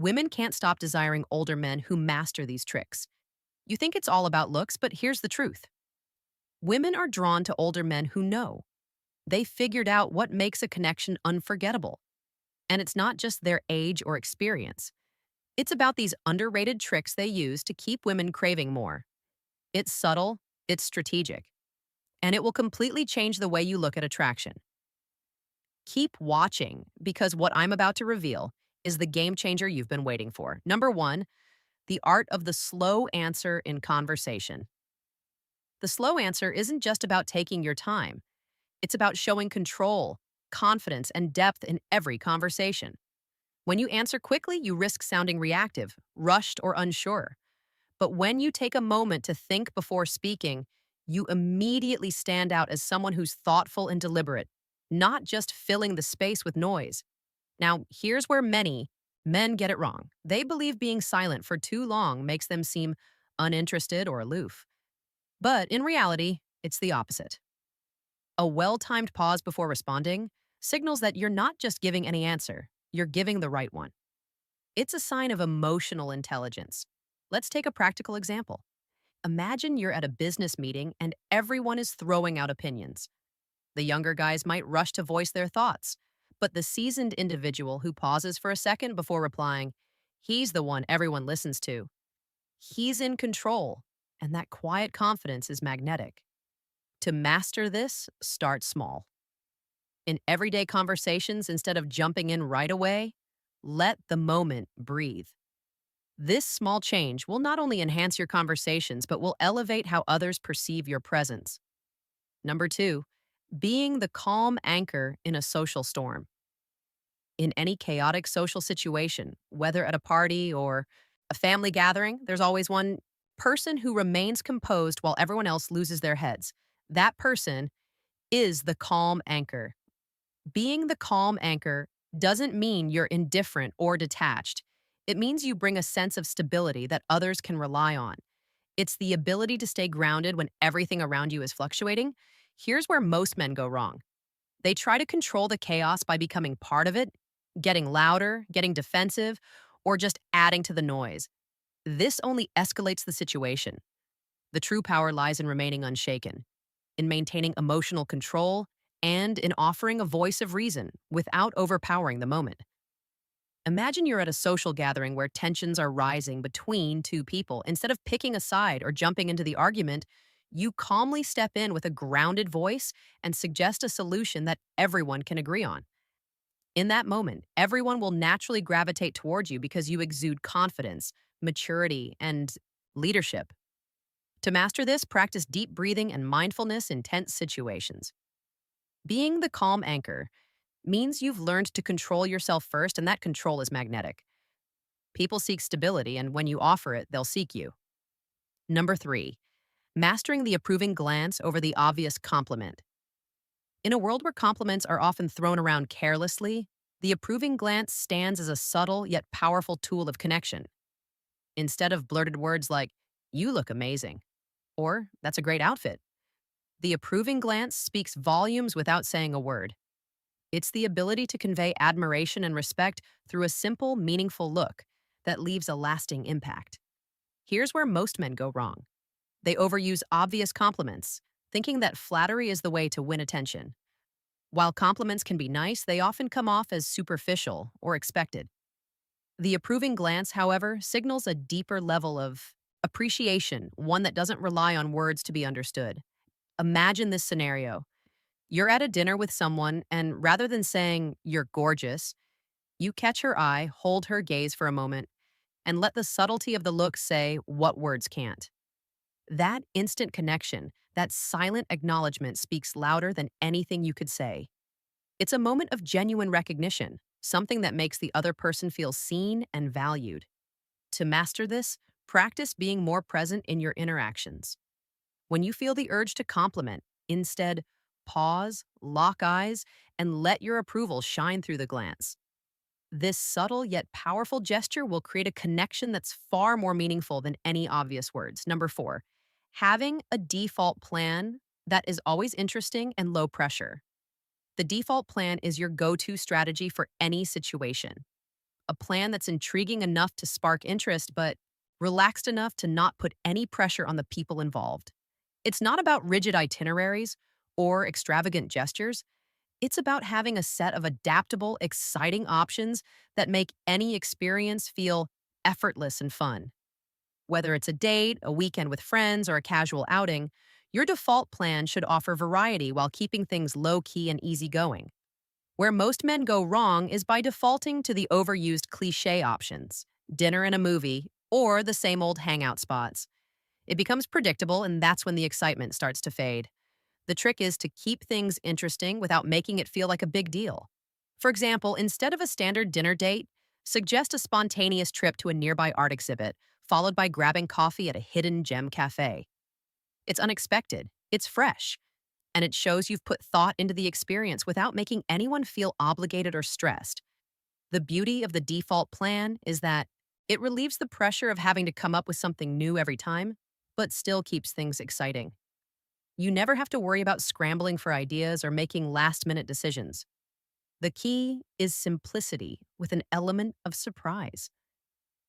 Women can't stop desiring older men who master these tricks. You think it's all about looks, but here's the truth. Women are drawn to older men who know. They figured out what makes a connection unforgettable. And it's not just their age or experience. It's about these underrated tricks they use to keep women craving more. It's subtle, it's strategic, and it will completely change the way you look at attraction. Keep watching because what I'm about to reveal is the game changer you've been waiting for. Number one, the art of the slow answer in conversation. The slow answer isn't just about taking your time, it's about showing control, confidence, and depth in every conversation. When you answer quickly, you risk sounding reactive, rushed, or unsure. But when you take a moment to think before speaking, you immediately stand out as someone who's thoughtful and deliberate, not just filling the space with noise. Now, here's where many men get it wrong. They believe being silent for too long makes them seem uninterested or aloof. But in reality, it's the opposite. A well timed pause before responding signals that you're not just giving any answer, you're giving the right one. It's a sign of emotional intelligence. Let's take a practical example. Imagine you're at a business meeting and everyone is throwing out opinions. The younger guys might rush to voice their thoughts, but the seasoned individual who pauses for a second before replying, he's the one everyone listens to. He's in control, and that quiet confidence is magnetic. To master this, start small. In everyday conversations, instead of jumping in right away, let the moment breathe. This small change will not only enhance your conversations, but will elevate how others perceive your presence. Number two, being the calm anchor in a social storm. In any chaotic social situation, whether at a party or a family gathering, there's always one person who remains composed while everyone else loses their heads. That person is the calm anchor. Being the calm anchor doesn't mean you're indifferent or detached. It means you bring a sense of stability that others can rely on. It's the ability to stay grounded when everything around you is fluctuating. Here's where most men go wrong. They try to control the chaos by becoming part of it, getting louder, getting defensive, or just adding to the noise. This only escalates the situation. The true power lies in remaining unshaken, in maintaining emotional control, and in offering a voice of reason without overpowering the moment. Imagine you're at a social gathering where tensions are rising between two people. Instead of picking a side or jumping into the argument, you calmly step in with a grounded voice and suggest a solution that everyone can agree on. In that moment, everyone will naturally gravitate towards you because you exude confidence, maturity, and leadership. To master this, practice deep breathing and mindfulness in tense situations. Being the calm anchor means you've learned to control yourself first, and that control is magnetic. People seek stability, and when you offer it, they'll seek you. Number three, mastering the approving glance over the obvious compliment. In a world where compliments are often thrown around carelessly, the approving glance stands as a subtle yet powerful tool of connection. Instead of blurted words like, "You look amazing," or "That's a great outfit," the approving glance speaks volumes without saying a word. It's the ability to convey admiration and respect through a simple, meaningful look that leaves a lasting impact. Here's where most men go wrong. They overuse obvious compliments, thinking that flattery is the way to win attention. While compliments can be nice, they often come off as superficial or expected. The approving glance, however, signals a deeper level of appreciation, one that doesn't rely on words to be understood. Imagine this scenario. You're at a dinner with someone, and rather than saying, "You're gorgeous," you catch her eye, hold her gaze for a moment, and let the subtlety of the look say what words can't. That instant connection, that silent acknowledgement speaks louder than anything you could say. It's a moment of genuine recognition, something that makes the other person feel seen and valued. To master this, practice being more present in your interactions. When you feel the urge to compliment, instead, pause, lock eyes, and let your approval shine through the glance. This subtle yet powerful gesture will create a connection that's far more meaningful than any obvious words. Number four, having a default plan that is always interesting and low pressure. The default plan is your go to strategy for any situation. a plan that's intriguing enough to spark interest, but relaxed enough to not put any pressure on the people involved. It's not about rigid itineraries or extravagant gestures. It's about having a set of adaptable, exciting options that make any experience feel effortless and fun. Whether it's a date, a weekend with friends, or a casual outing, your default plan should offer variety while keeping things low key and easygoing. Where most men go wrong is by defaulting to the overused cliche options dinner and a movie, or the same old hangout spots. It becomes predictable, and that's when the excitement starts to fade. The trick is to keep things interesting without making it feel like a big deal. For example, instead of a standard dinner date, suggest a spontaneous trip to a nearby art exhibit, followed by grabbing coffee at a hidden gem cafe. It's unexpected, it's fresh, and it shows you've put thought into the experience without making anyone feel obligated or stressed. The beauty of the default plan is that it relieves the pressure of having to come up with something new every time, but still keeps things exciting. You never have to worry about scrambling for ideas or making last minute decisions. The key is simplicity with an element of surprise.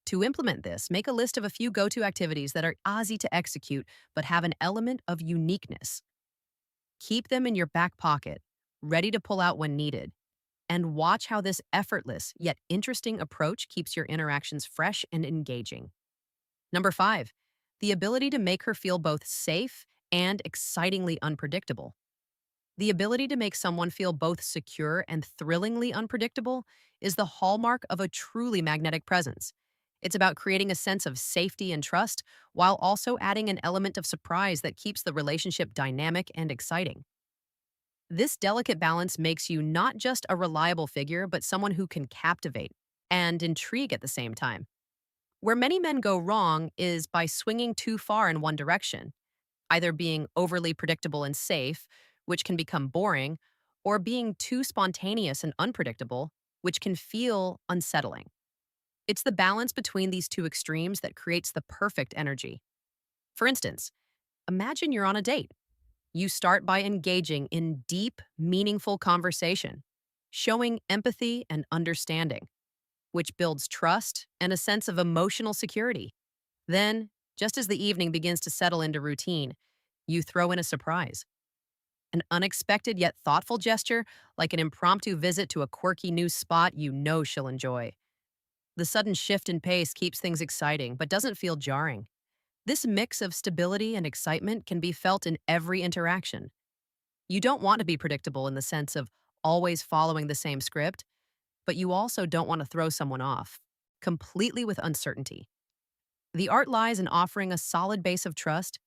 To implement this, make a list of a few go to activities that are easy to execute but have an element of uniqueness. Keep them in your back pocket, ready to pull out when needed, and watch how this effortless yet interesting approach keeps your interactions fresh and engaging. Number 5, the ability to make her feel both safe and excitingly unpredictable. The ability to make someone feel both secure and thrillingly unpredictable is the hallmark of a truly magnetic presence. It's about creating a sense of safety and trust while also adding an element of surprise that keeps the relationship dynamic and exciting. This delicate balance makes you not just a reliable figure, but someone who can captivate and intrigue at the same time. Where many men go wrong is by swinging too far in one direction, either being overly predictable and safe, which can become boring, or being too spontaneous and unpredictable, which can feel unsettling. It's the balance between these two extremes that creates the perfect energy. For instance, imagine you're on a date. You start by engaging in deep, meaningful conversation, showing empathy and understanding, which builds trust and a sense of emotional security. Then, just as the evening begins to settle into routine, you throw in a surprise. An unexpected yet thoughtful gesture, like an impromptu visit to a quirky new spot you know she'll enjoy. The sudden shift in pace keeps things exciting but doesn't feel jarring. This mix of stability and excitement can be felt in every interaction. You don't want to be predictable in the sense of always following the same script, but you also don't want to throw someone off completely with uncertainty. The art lies in offering a solid base of trust,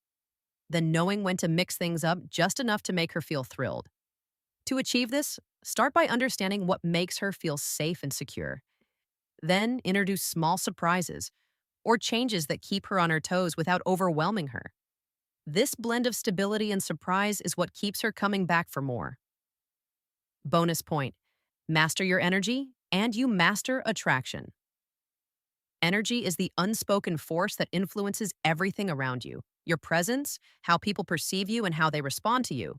then knowing when to mix things up just enough to make her feel thrilled. To achieve this, start by understanding what makes her feel safe and secure. Then introduce small surprises or changes that keep her on her toes without overwhelming her. This blend of stability and surprise is what keeps her coming back for more. Bonus point: master your energy, and you master attraction. Energy is the unspoken force that influences everything around you: your presence, how people perceive you, and how they respond to you.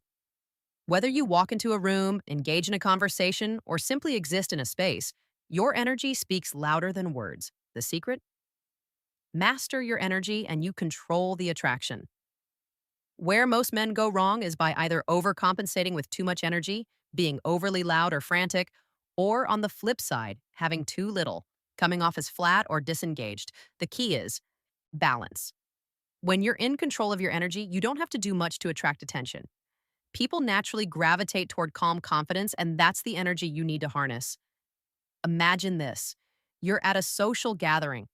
Whether you walk into a room, engage in a conversation, or simply exist in a space, your energy speaks louder than words. The secret? Master your energy and you control the attraction. Where most men go wrong is by either overcompensating with too much energy, being overly loud or frantic, or on the flip side, having too little, coming off as flat or disengaged. The key is balance. When you're in control of your energy, you don't have to do much to attract attention. People naturally gravitate toward calm confidence, and that's the energy you need to harness. Imagine this: you're at a social gathering.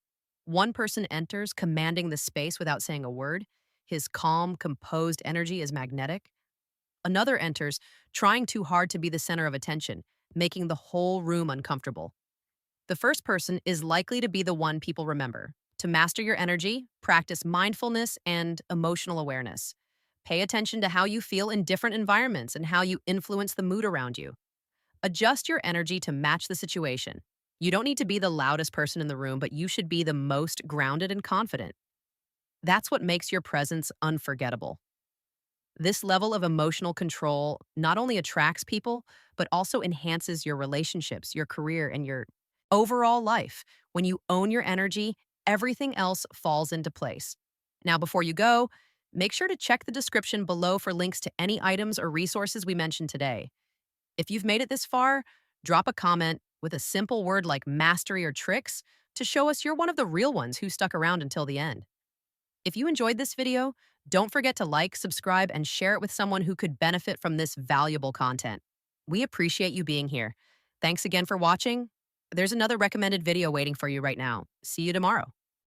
One person enters, commanding the space without saying a word. His calm, composed energy is magnetic. Another enters, trying too hard to be the center of attention, making the whole room uncomfortable. The first person is likely to be the one people remember. To master your energy, practice mindfulness and emotional awareness. Pay attention to how you feel in different environments and how you influence the mood around you. Adjust your energy to match the situation. You don't need to be the loudest person in the room, but you should be the most grounded and confident. That's what makes your presence unforgettable. This level of emotional control not only attracts people, but also enhances your relationships, your career, and your overall life. When you own your energy, everything else falls into place. Now, before you go, make sure to check the description below for links to any items or resources we mentioned today. If you've made it this far, drop a comment with a simple word like mastery or tricks to show us you're one of the real ones who stuck around until the end. If you enjoyed this video, don't forget to like, subscribe, and share it with someone who could benefit from this valuable content. We appreciate you being here. Thanks again for watching. There's another recommended video waiting for you right now. See you tomorrow.